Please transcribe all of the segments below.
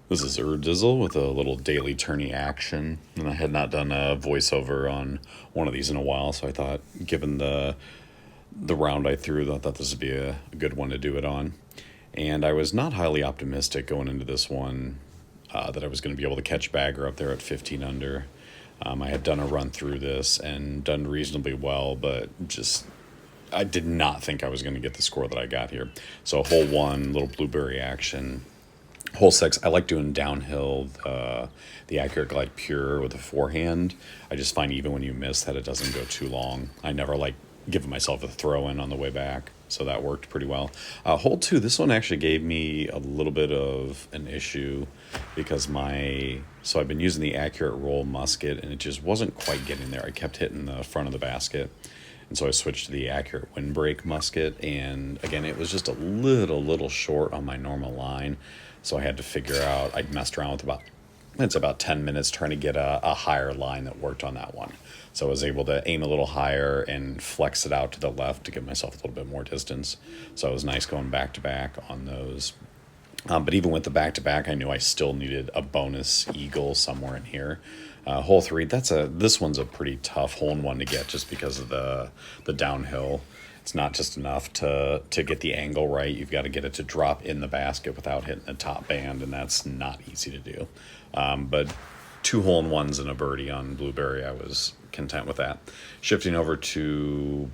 This is Urdizzle with a little daily tourney action, and I had not done a voiceover on one of these in a while, so I thought, given the round I threw, I thought this would be a good one to do it on. And I was not highly optimistic going into this one that I was going to be able to catch bagger up there at 15 under. I had done a run through this and done reasonably well, but just I did not think I was going to get the score that I got here. So hole one, little blueberry action. Hole six, I like doing downhill, the accurate glide pure with a forehand. I just find even when you miss that it doesn't go too long. I never like giving myself a throw in on the way back, so that worked pretty well. Hole two, this one actually gave me a little bit of an issue because so I've been using the accurate roll musket and it just wasn't quite getting there. I kept hitting the front of the basket. And so I switched to the accurate windbreak musket, and again, it was just a little short on my normal line. So I had to figure out, I'd messed around with about 10 minutes trying to get a higher line that worked on that one. So I was able to aim a little higher and flex it out to the left to give myself a little bit more distance. So it was nice going back to back on those. But even with the back-to-back, I knew I still needed a bonus eagle somewhere in here. Hole three, this one's a pretty tough hole in one to get just because of the downhill. It's not just enough to get the angle right. You've got to get it to drop in the basket without hitting the top band, and that's not easy to do. But 2 hole-in-ones and a birdie on Blueberry, I was content with that. Shifting over to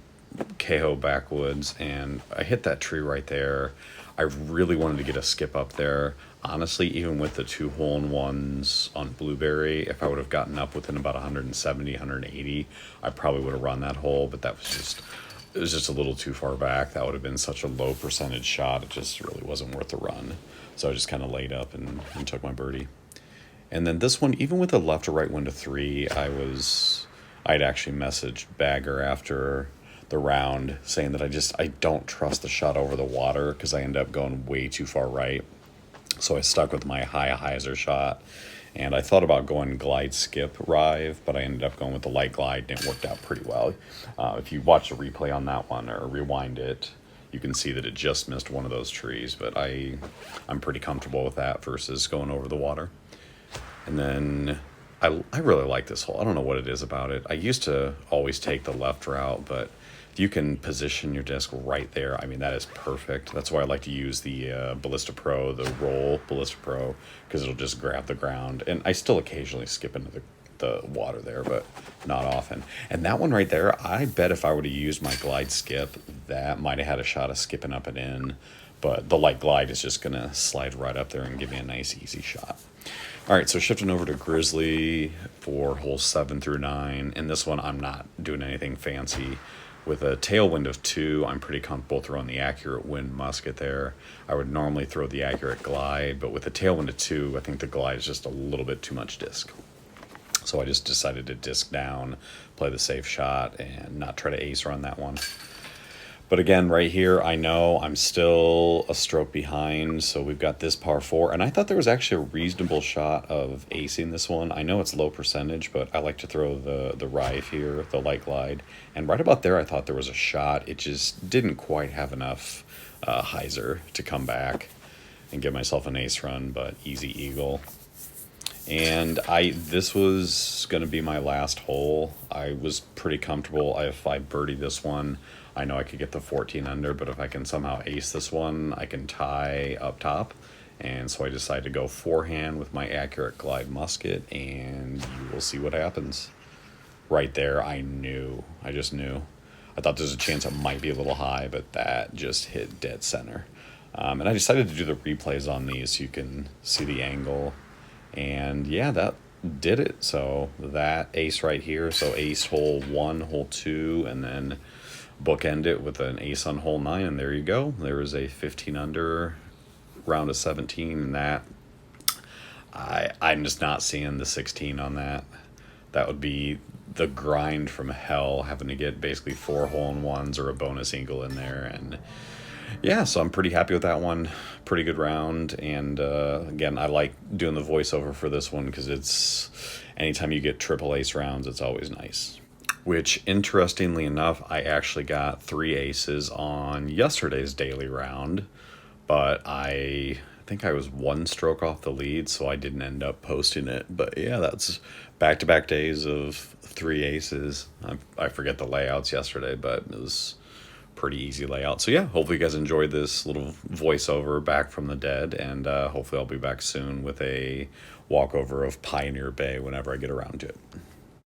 Kaho Backwoods, and I hit that tree right there. I really wanted to get a skip up there. Honestly, even with the 2 hole-in-ones on Blueberry, if I would have gotten up within about 170, 180, I probably would have run that hole, but it was just a little too far back. That would have been such a low percentage shot. It just really wasn't worth the run. So I just kind of laid up and took my birdie. And then this one, even with a left or right wind of 3, I'd actually messaged Bagger after the round saying that I don't trust the shot over the water because I end up going way too far right. So I stuck with my high hyzer shot, and I thought about going glide skip rive, but I ended up going with the light glide, and it worked out pretty well. If you watch the replay on that one or rewind it, you can see that it just missed one of those trees, but I'm pretty comfortable with that versus going over the water. And then I really like this hole. I don't know what it is about it. I used to always take the left route, but if you can position your disc right there, I mean, that is perfect. That's why I like to use the Ballista Pro, the roll Ballista Pro, because it'll just grab the ground. And I still occasionally skip into the water there, but not often. And that one right there, I bet if I would have used my glide skip, that might have had a shot of skipping up and in. But the light glide is just going to slide right up there and give me a nice, easy shot. All right, so shifting over to Grizzly for holes 7 through 9. In this one, I'm not doing anything fancy. With a tailwind of 2, I'm pretty comfortable throwing the accurate wind musket there. I would normally throw the accurate glide, but with a tailwind of 2, I think the glide is just a little bit too much disc. So I just decided to disc down, play the safe shot, and not try to ace run that one. But again, right here, I know I'm still a stroke behind, so we've got this par 4. And I thought there was actually a reasonable shot of acing this one. I know it's low percentage, but I like to throw the rive here, the light glide. And right about there, I thought there was a shot. It just didn't quite have enough hyzer to come back and give myself an ace run, but easy eagle. And this was going to be my last hole. I was pretty comfortable. If I birdie this one, I know I could get the 14 under, but if I can somehow ace this one, I can tie up top. And so I decided to go forehand with my accurate glide musket, and you will see what happens. Right there, I just knew. I thought there's a chance it might be a little high, but that just hit dead center. And I decided to do the replays on these so you can see the angle. And yeah, that did it. So that ace right here. So ace hole 1, hole 2, and then bookend it with an ace on hole 9. And there you go. There is a 15 under round of 17. And that, I'm just not seeing the 16 on that. That would be the grind from hell, having to get basically 4 hole-in-ones or a bonus eagle in there. And yeah, so I'm pretty happy with that one. Pretty good round. And again, I like doing the voiceover for this one because it's anytime you get triple ace rounds, it's always nice. Which, interestingly enough, I actually got 3 aces on yesterday's daily round, but I think I was one stroke off the lead, so I didn't end up posting it. But yeah, that's back-to-back days of 3 aces. I forget the layouts yesterday, but it was pretty easy layout. So yeah, hopefully you guys enjoyed this little voiceover back from the dead, and hopefully I'll be back soon with a walkover of Pioneer Bay whenever I get around to it.